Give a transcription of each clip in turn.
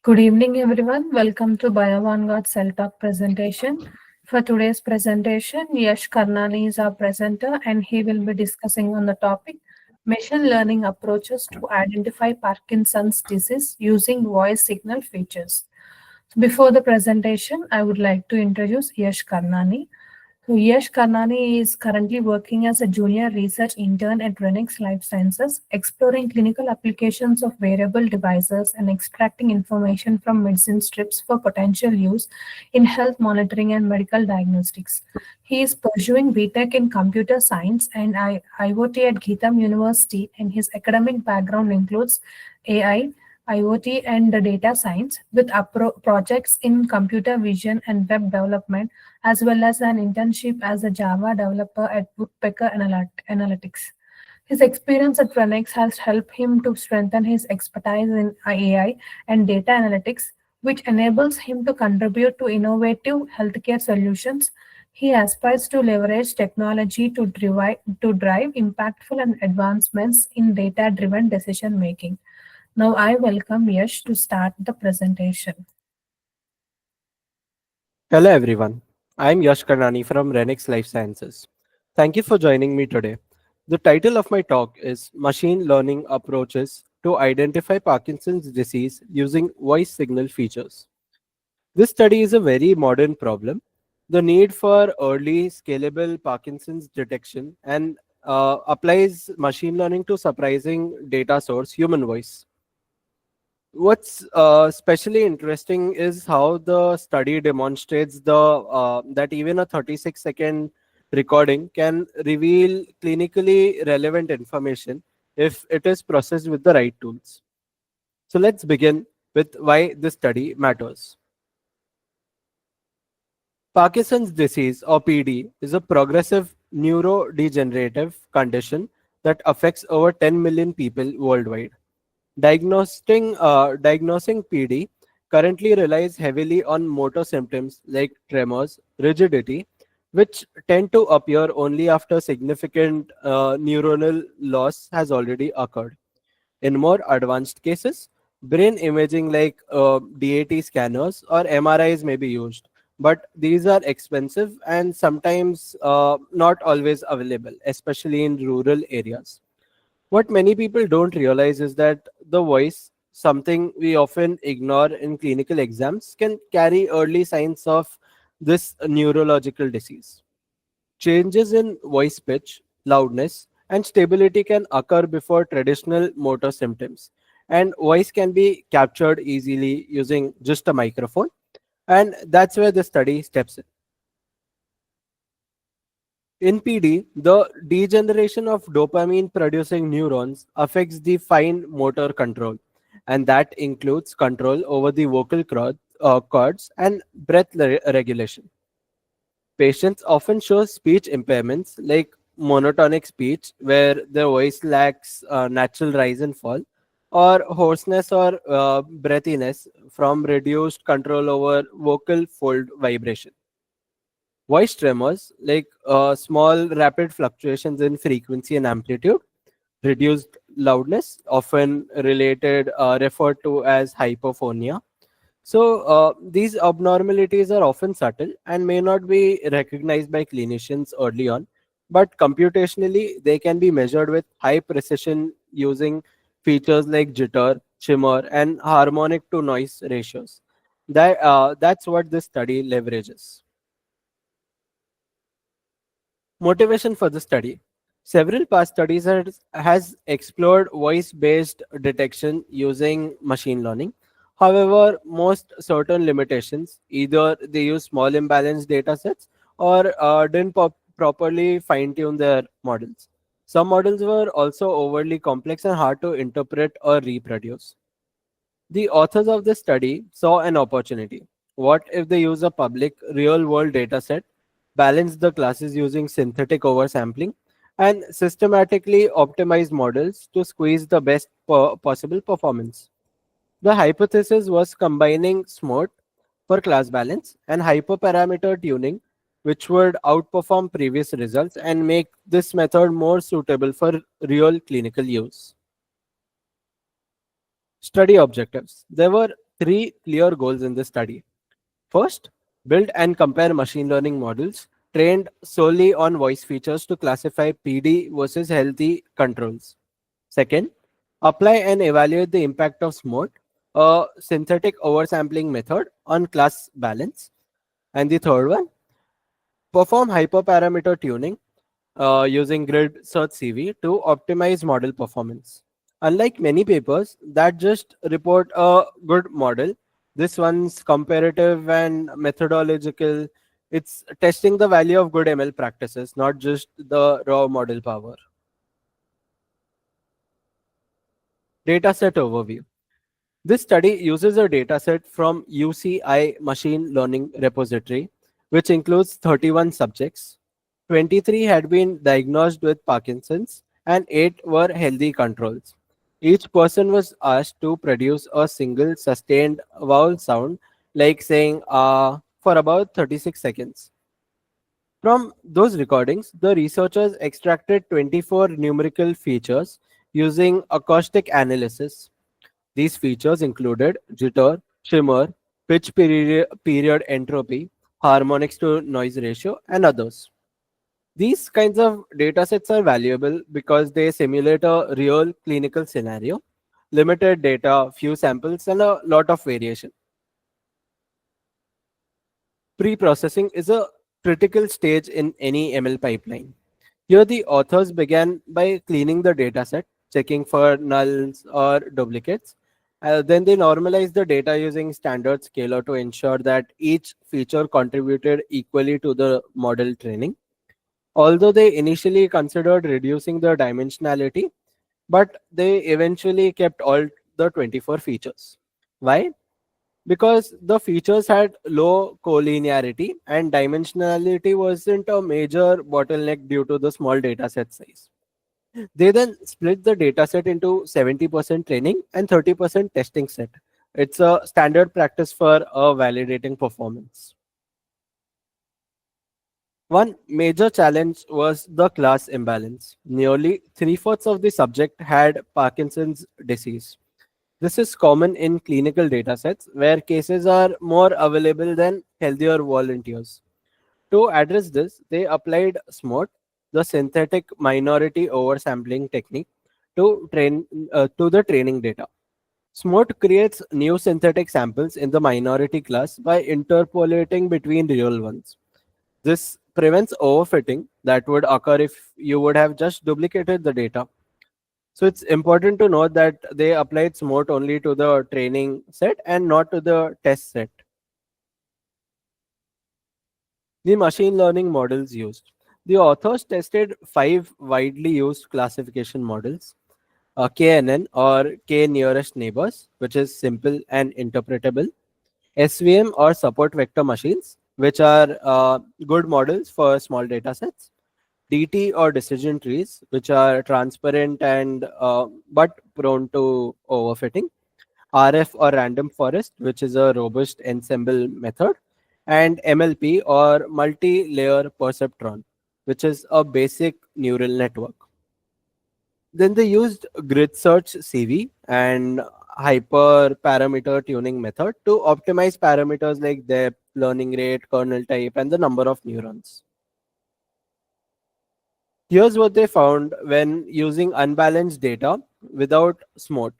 Good evening, everyone. Welcome to BioVanguard Cell Talk presentation. For today's presentation, Yash Karnani is our presenter, and he will be discussing on the topic machine learning approaches to identify Parkinson's disease using voice signal features. Before the presentation, I would like to introduce Yash Karnani. Yash Karnani is currently working as a junior research intern at Renix Life Sciences, exploring clinical applications of wearable devices and extracting information from medicine strips for potential use in health monitoring and medical diagnostics. He is pursuing BTech in computer science and IoT at Geetham University, and his academic background includes AI, IoT, and data science, with projects in computer vision and web development, as well as an internship as a Java developer at Woodpecker Analytics. His experience at Renix has helped him to strengthen his expertise in AI and data analytics, which enables him to contribute to innovative healthcare solutions. He aspires to leverage technology to drive impactful and advancements in data-driven decision making. Now I welcome Yash to start the presentation. Hello everyone, I am Yash Karnani from Renix Life Sciences. Thank you for joining me today. The title of my talk is Machine Learning Approaches to Identify Parkinson's Disease Using Voice Signal Features. This study is a very modern problem. The need for early scalable Parkinson's detection and applies machine learning to surprising data source, human voice. What's especially interesting is how the study demonstrates that even a 36-second recording can reveal clinically relevant information if it is processed with the right tools. So let's begin with why this study matters. Parkinson's disease, or PD, is a progressive neurodegenerative condition that affects over 10 million people worldwide. Diagnosing PD currently relies heavily on motor symptoms like tremors, rigidity, which tend to appear only after significant neuronal loss has already occurred. In more advanced cases, brain imaging like DAT scanners or MRIs may be used, but these are expensive and sometimes not always available, especially in rural areas. What many people don't realize is that the voice, something we often ignore in clinical exams, can carry early signs of this neurological disease. Changes in voice pitch, loudness, and stability can occur before traditional motor symptoms. And voice can be captured easily using just a microphone. And that's where the study steps in. In PD, the degeneration of dopamine producing neurons affects the fine motor control, and that includes control over the cords and regulation. Patients often show speech impairments like monotonic speech, where the voice lacks natural rise and fall, or hoarseness or breathiness from reduced control over vocal fold vibration. Voice tremors, like small rapid fluctuations in frequency and amplitude, reduced loudness, often referred to as hypophonia. So these abnormalities are often subtle and may not be recognized by clinicians early on, but computationally they can be measured with high precision using features like jitter, shimmer, and harmonic to noise ratios. That's what this study leverages. Motivation for the study. Several past studies has explored voice-based detection using machine learning. However, most certain limitations, either they use small imbalanced data sets or didn't properly fine-tune their models. Some models were also overly complex and hard to interpret or reproduce. The authors of this study saw an opportunity. What if they use a public, real world data set, balance the classes using synthetic oversampling, and systematically optimize models to squeeze the best possible performance? The hypothesis was combining SMOT for class balance and hyperparameter tuning, which would outperform previous results and make this method more suitable for real clinical use. Study objectives. There were Three clear goals in this study. First, build and compare machine learning models trained solely on voice features to classify PD versus healthy controls. Second, apply and evaluate the impact of SMOT, a synthetic oversampling method, on class balance. And the third one, perform hyperparameter tuning using grid search CV to optimize model performance. Unlike many papers that just report a good model, this one's comparative and methodological. It's testing the value of good ML practices, not just the raw model power. Dataset overview. This study uses a dataset from UCI Machine Learning Repository, which includes 31 subjects. 23 had been diagnosed with Parkinson's, and 8 were healthy controls. Each person was asked to produce a single sustained vowel sound, like saying ah, for about 36 seconds. From those recordings, the researchers extracted 24 numerical features using acoustic analysis. These features included jitter, tremor, period entropy, harmonics to noise ratio, and others. These kinds of data sets are valuable because they simulate a real clinical scenario, limited data, few samples, and a lot of variation. Pre-processing is a critical stage in any ML pipeline. Here, the authors began by cleaning the dataset, checking for nulls or duplicates. Then they normalized the data using standard scalar to ensure that each feature contributed equally to the model training. Although they initially considered reducing the dimensionality, but they eventually kept all the 24 features. Why? Because the features had low collinearity and dimensionality wasn't a major bottleneck due to the small dataset size. They then split the dataset into 70% training and 30% testing set. It's a standard practice for validating performance. One major challenge was the class imbalance. Nearly three-fourths of the subject had Parkinson's disease. This is common in clinical datasets where cases are more available than healthier volunteers. To address this, they applied SMOT, the synthetic minority oversampling technique, to the training data. SMOT creates new synthetic samples in the minority class by interpolating between real ones. This prevents overfitting that would occur if you would have just duplicated the data. So it's important to note that they applied SMOT only to the training set and not to the test set. The machine learning models used. The authors tested 5 widely used classification models: KNN, or K nearest neighbors, which is simple and interpretable; SVM, or support vector machines, which are good models for small data sets; DT, or decision trees, which are transparent and but prone to overfitting; RF, or random forest, which is a robust ensemble method; and MLP, or multi-layer perceptron, which is a basic neural network. Then they used grid search CV and hyper parameter tuning method to optimize parameters like depth, learning rate, kernel type, and the number of neurons. Here's what they found when using unbalanced data without SMOT.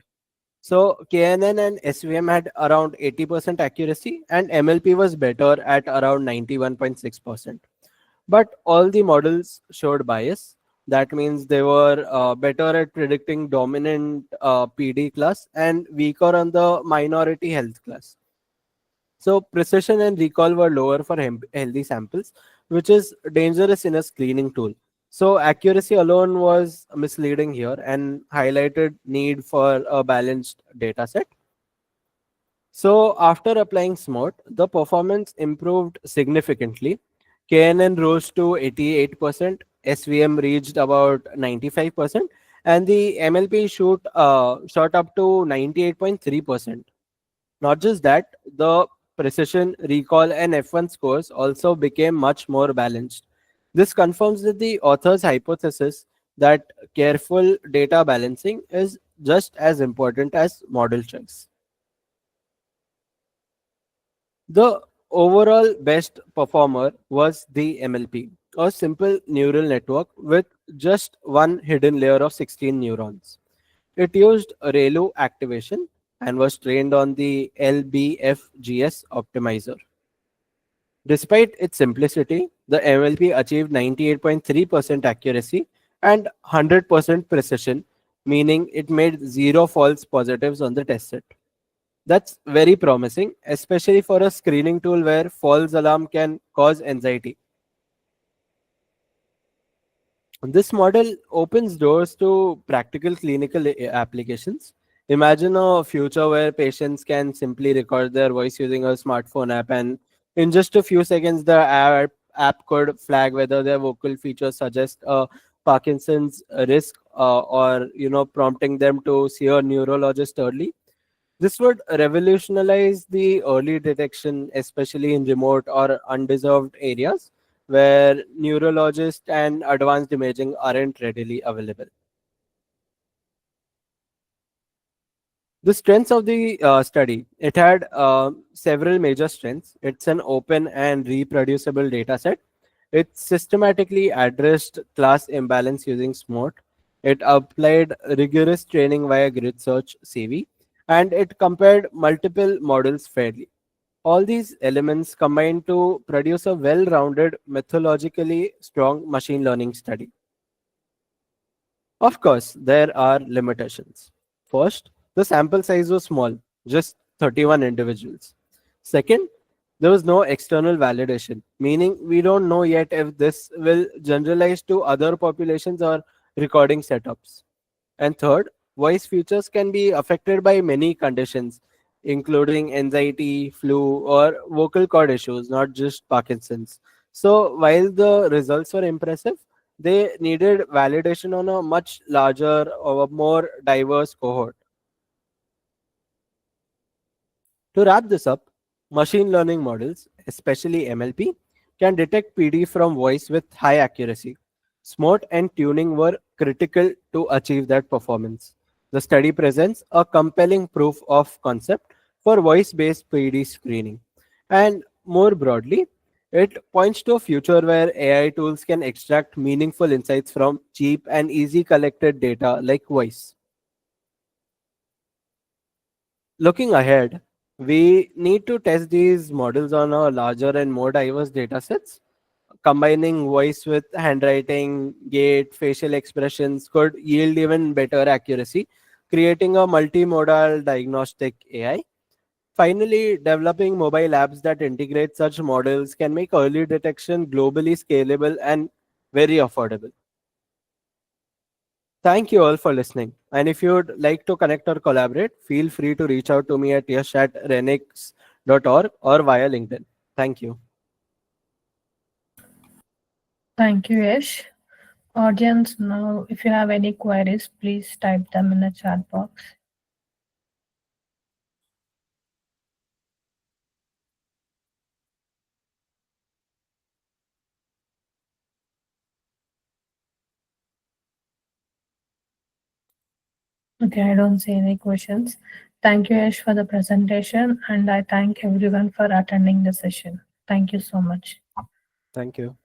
So KNN and SVM had around 80% accuracy, and MLP was better at around 91.6%. But all the models showed bias. That means they were better at predicting dominant PD class and weaker on the minority health class. So precision and recall were lower for healthy samples, which is dangerous in a screening tool. So accuracy alone was misleading here and highlighted need for a balanced data set. So after applying SMOT, the performance improved significantly. KNN rose to 88%, SVM reached about 95%, and the MLP shot up to 98.3%. Not just that, the precision, recall, and F1 scores also became much more balanced. This confirms that the author's hypothesis that careful data balancing is just as important as model choice. The overall best performer was the MLP, a simple neural network with just one hidden layer of 16 neurons. It used ReLU activation and was trained on the LBFGS optimizer. Despite its simplicity, the MLP achieved 98.3% accuracy and 100% precision, meaning it made zero false positives on the test set. That's very promising, especially for a screening tool where false alarm can cause anxiety. This model opens doors to practical clinical applications. Imagine a future where patients can simply record their voice using a smartphone app, and in just a few seconds, the app could flag whether their vocal features suggest a Parkinson's risk, or prompting them to see a neurologist early. This would revolutionize the early detection, especially in remote or undeserved areas where neurologists and advanced imaging aren't readily available. The strengths of the study, it had several major strengths. It's an open and reproducible data set. It systematically addressed class imbalance using SMOT. It applied rigorous training via grid search CV, and it compared multiple models fairly. All these elements combine to produce a well-rounded, methodologically strong machine learning study. Of course, there are limitations. First, the sample size was small, just 31 individuals. Second, there was no external validation, meaning we don't know yet if this will generalize to other populations or recording setups. And third, voice features can be affected by many conditions, including anxiety, flu, or vocal cord issues, not just Parkinson's. So, while the results were impressive, they needed validation on a much larger or more diverse cohort. To wrap this up, machine learning models, especially MLP, can detect PD from voice with high accuracy. SMOT and tuning were critical to achieve that performance. The study presents a compelling proof of concept for voice based PD screening. And more broadly, it points to a future where AI tools can extract meaningful insights from cheap and easy collected data like voice. Looking ahead, we need to test these models on a larger and more diverse data sets. Combining voice with handwriting, gait, facial expressions could yield even better accuracy, creating a multimodal diagnostic AI. Finally, developing mobile apps that integrate such models can make early detection globally scalable and very affordable. Thank you all for listening. And if you'd like to connect or collaborate, feel free to reach out to me at yash@renix.org or via LinkedIn. Thank you. Thank you, Yash. Audience, now if you have any queries, please type them in the chat box. Okay, I don't see any questions. Thank you, Yash, for the presentation, and I thank everyone for attending the session. Thank you so much. Thank you.